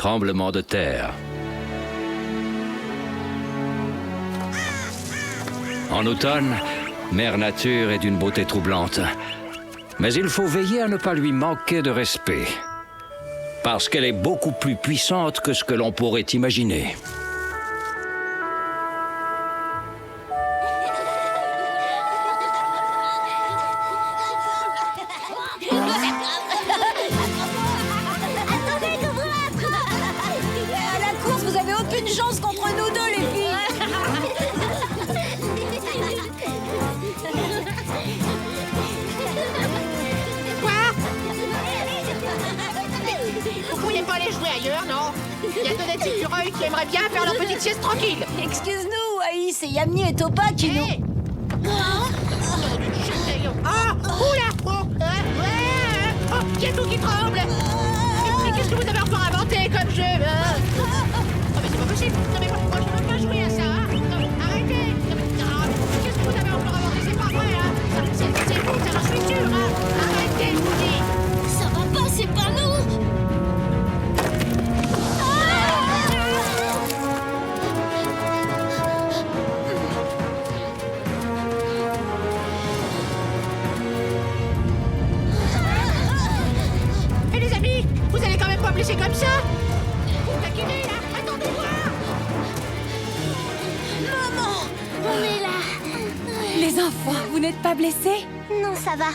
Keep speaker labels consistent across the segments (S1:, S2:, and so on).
S1: tremblement de terre. En automne, Mère Nature est d'une beauté troublante. Mais il faut veiller à ne pas lui manquer de respect. Parce qu'elle est beaucoup plus puissante que ce que l'on pourrait imaginer.
S2: À la course, vous avez aucune chance contre nous deux, les filles.
S3: Vous pourriez pas aller jouer ailleurs, non? Il y a deux écureuils qui aimeraient bien faire leur petite sieste tranquille.
S2: Excuse-nous, Aïe, c'est Yamni et Topa qui nous...
S3: Hé! Ah! Oula! Oh! Il y a tout qui tremble! Mais qu'est-ce que vous avez encore inventé comme jeu? Oh, mais c'est pas possible! Non, mais moi je ne veux pas jouer à ça! Hein? Non, arrêtez! Non, mais, qu'est-ce que vous avez encore inventé? C'est pas vrai! Hein? C'est vous, ça, j'en suis sûr! Hein? Arrêtez, je vous dis!
S2: Ça va pas, c'est pas nous.
S3: Hé les amis, vous allez quand même pas me laisser comme ça? Vous me taquinez là? Attendez-moi!
S2: Maman,
S4: On est là.
S2: les enfants, vous n'êtes pas blessés?
S4: Non, ça va.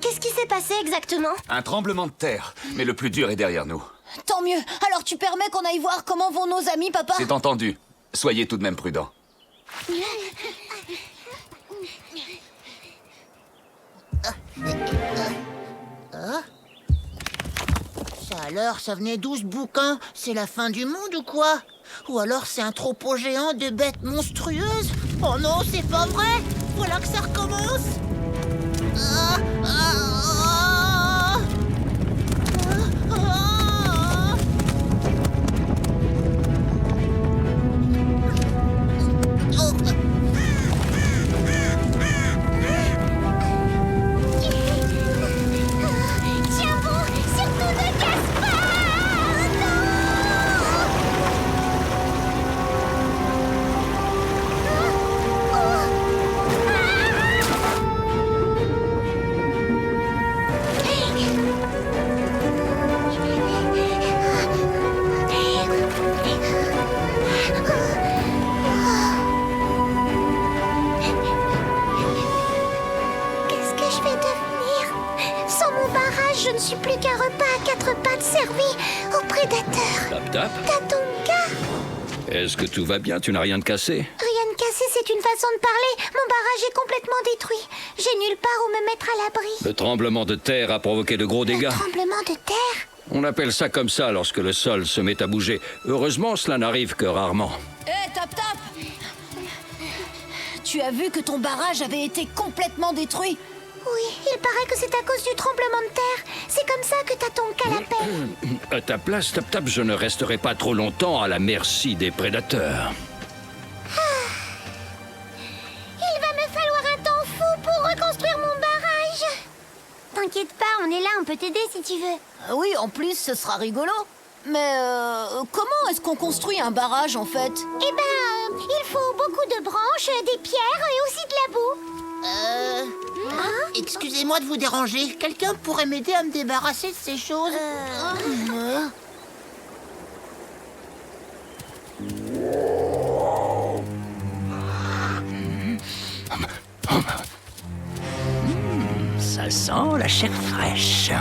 S4: Qu'est-ce qui s'est passé exactement?
S5: Un tremblement de terre, mais le plus dur est derrière nous.
S2: Tant mieux. Alors tu permets qu'on aille voir comment vont nos amis, papa?
S5: C'est entendu. Soyez tout de même prudents.
S6: Ça alors, ça venait d'où ce bouquin? C'est la fin du monde ou quoi? Ou alors c'est un troupeau géant de bêtes monstrueuses? Oh non, c'est pas vrai! Voilà que ça recommence! Ah, ah, ah, ah, ah. Oh.
S4: Tiens bon, surtout ne casse pas! Qu'est-ce que je vais devenir? Sans mon barrage, je ne suis plus qu'un repas à quatre pattes servi aux prédateurs.
S1: Tap tap.
S4: Tatonka!
S1: Est-ce que tout va bien? Tu n'as rien de cassé?
S4: Rien de cassé, c'est une façon de parler. Mon barrage est complètement détruit. J'ai nulle part où me mettre à l'abri.
S1: Le tremblement de terre a provoqué de gros dégâts.
S4: Tremblement de terre?
S1: On appelle ça comme ça lorsque le sol se met à bouger. Heureusement, cela n'arrive que rarement.
S2: Hé, Tap Tap! Tu as vu que ton barrage avait été complètement détruit?
S4: Oui, il paraît que c'est à cause du tremblement de terre. C'est comme ça que Tatonka l'appelle.
S1: À ta place, Tap Tap, je ne resterai pas trop longtemps à la merci des prédateurs.
S4: Il va me falloir un temps fou pour reconstruire mon barrage. T'inquiète pas, on est là, on peut t'aider si tu veux.
S2: Oui, en plus, ce sera rigolo. Mais comment est-ce qu'on construit un barrage, en fait?
S4: Eh ben, il faut beaucoup de branches, des pierres et aussi de la boue.
S6: Excusez-moi de vous déranger. Quelqu'un pourrait m'aider à me débarrasser de ces choses?
S7: Ça sent la chair fraîche.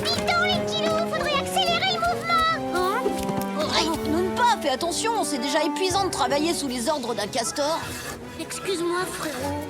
S4: Vite donc, les kilos, faudrait accélérer le mouvement.
S2: Nous pas, fais attention, c'est déjà épuisant de travailler sous les ordres d'un castor.
S4: Excuse-moi, frérot.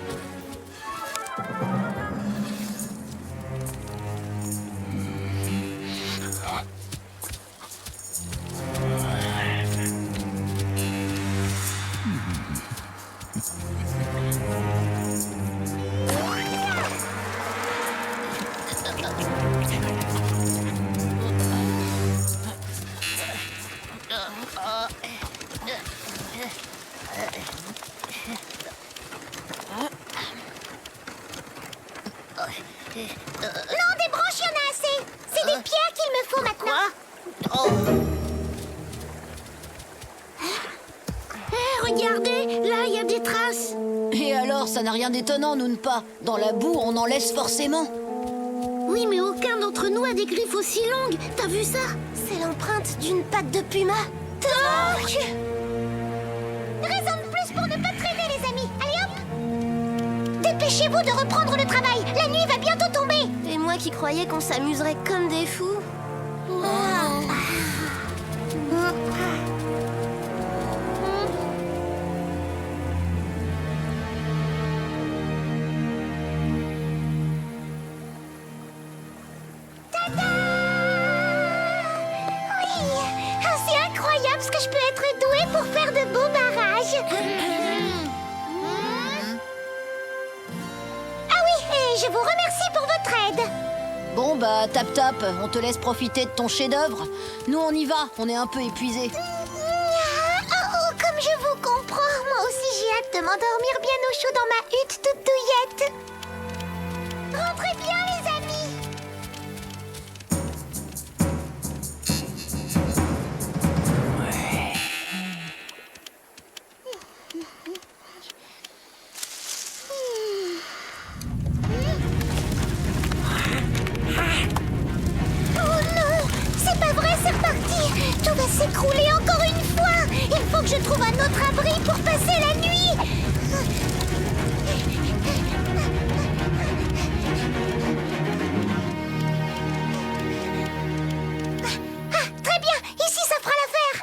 S6: Oh.
S4: Regardez, là, il y a des traces.
S2: Et alors, ça n'a rien d'étonnant, Noonpa. Dans la boue, on en laisse forcément.
S4: Oui, mais aucun d'entre nous a des griffes aussi longues. T'as vu ça? C'est l'empreinte d'une patte de puma. Torque! Raison de plus pour ne pas traîner, les amis. Allez hop! Dépêchez-vous de reprendre le travail. La nuit va bientôt tomber. Et moi qui croyais qu'on s'amuserait comme des fous. C'est incroyable ce que je peux être douée pour faire de beaux barrages. Ah oui, et je vous remercie pour votre aide.
S2: Bon, bah, Tap, on te laisse profiter de ton chef-d'œuvre. Nous, on y va, on est un peu épuisés.
S4: Oh, comme je vous comprends. Moi aussi, j'ai hâte de m'endormir bien au chaud dans ma hutte toute douillette. Rentrez bien, les amis. Oh non, c'est pas vrai, c'est reparti. Tout va s'écrouler encore une fois. Il faut que je trouve un autre abri pour passer la nuit. Ah, très bien, ici ça fera l'affaire.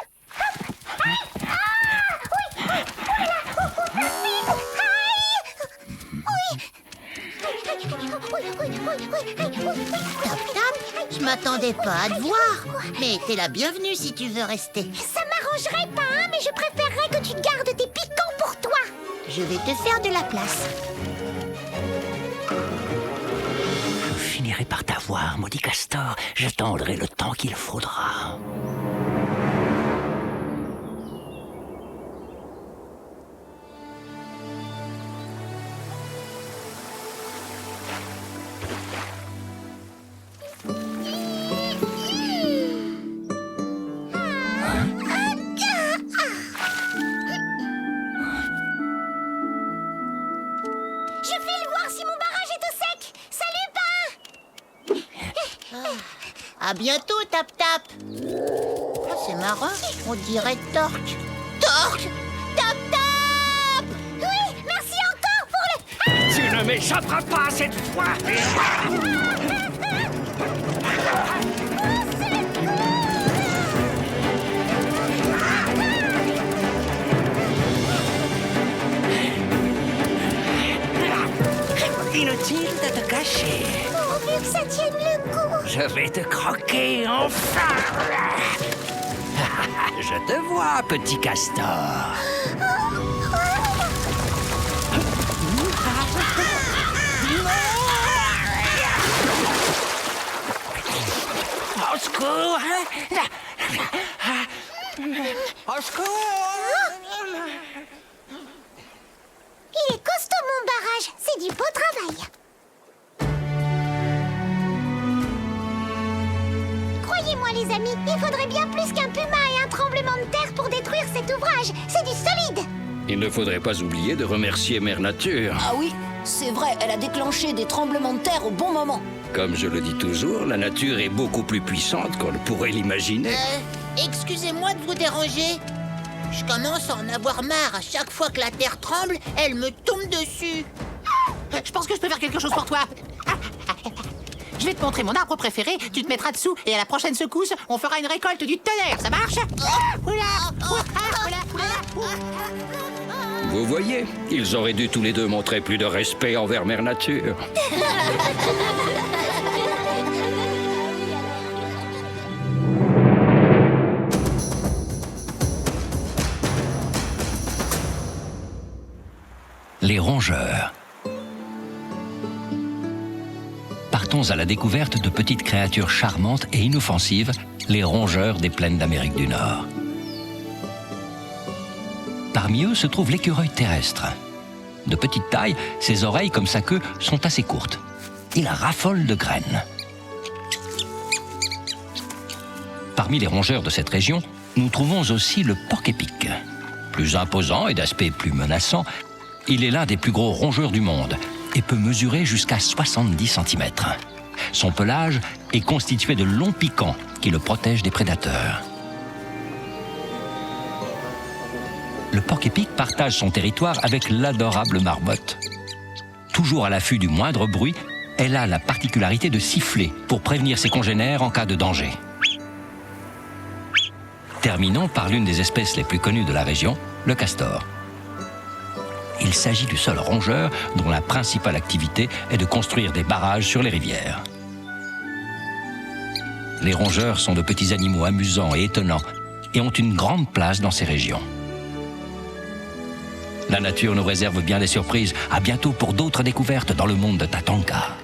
S6: Je m'attendais pas à te voir. Mais t'es la bienvenue si tu veux rester.
S4: Ça m'arrangerait pas, hein, mais je préférerais que tu te gardes tes piquants pour toi.
S6: Je vais te faire de la place.
S7: Je finirai par t'avoir, maudit castor. J'attendrai le temps qu'il faudra.
S4: Je file voir si mon barrage est au sec. Salut, Pain.
S6: À bientôt, Tap. Ah, c'est marrant, on dirait Torque. Torque! Tap!
S4: Oui, merci encore pour le...
S7: Tu ne m'échapperas pas cette fois. Inutile de te cacher.
S4: Pourvu que ça tienne le coup.
S7: Je vais te croquer enfin. Je te vois, petit castor. Au secours! Au secours!
S4: Il est costaud, mon barrage. C'est du beau travail. Croyez-moi, les amis, il faudrait bien plus qu'un puma et un tremblement de terre pour détruire cet ouvrage. C'est du solide.
S1: Il ne faudrait pas oublier de remercier Mère Nature.
S2: Ah oui, c'est vrai, elle a déclenché des tremblements de terre au bon moment.
S1: Comme je le dis toujours, la nature est beaucoup plus puissante qu'on ne pourrait l'imaginer.
S6: Excusez-moi de vous déranger. Je commence à en avoir marre. À chaque fois que la terre tremble, elle me tombe dessus.
S3: Je pense que je peux faire quelque chose pour toi. Je vais te montrer mon arbre préféré, tu te mettras dessous et à la prochaine secousse, on fera une récolte du tonnerre, ça marche?
S1: Vous voyez, ils auraient dû tous les deux montrer plus de respect envers Mère Nature.
S7: Les rongeurs. Partons à la découverte de petites créatures charmantes et inoffensives, les rongeurs des plaines d'Amérique du Nord. Parmi eux se trouve l'écureuil terrestre. De petite taille, ses oreilles comme sa queue sont assez courtes. Il raffole de graines. Parmi les rongeurs de cette région, nous trouvons aussi le porc-épic. Plus imposant et d'aspect plus menaçant, il est l'un des plus gros rongeurs du monde et peut mesurer jusqu'à 70 cm. Son pelage est constitué de longs piquants qui le protègent des prédateurs. Le porc-épic partage son territoire avec l'adorable marmotte. Toujours à l'affût du moindre bruit, elle a la particularité de siffler pour prévenir ses congénères en cas de danger. Terminons par l'une des espèces les plus connues de la région, le castor. Il s'agit du seul rongeur dont la principale activité est de construire des barrages sur les rivières. Les rongeurs sont de petits animaux amusants et étonnants et ont une grande place dans ces régions. La nature nous réserve bien des surprises. À bientôt pour d'autres découvertes dans le monde de Tatanka.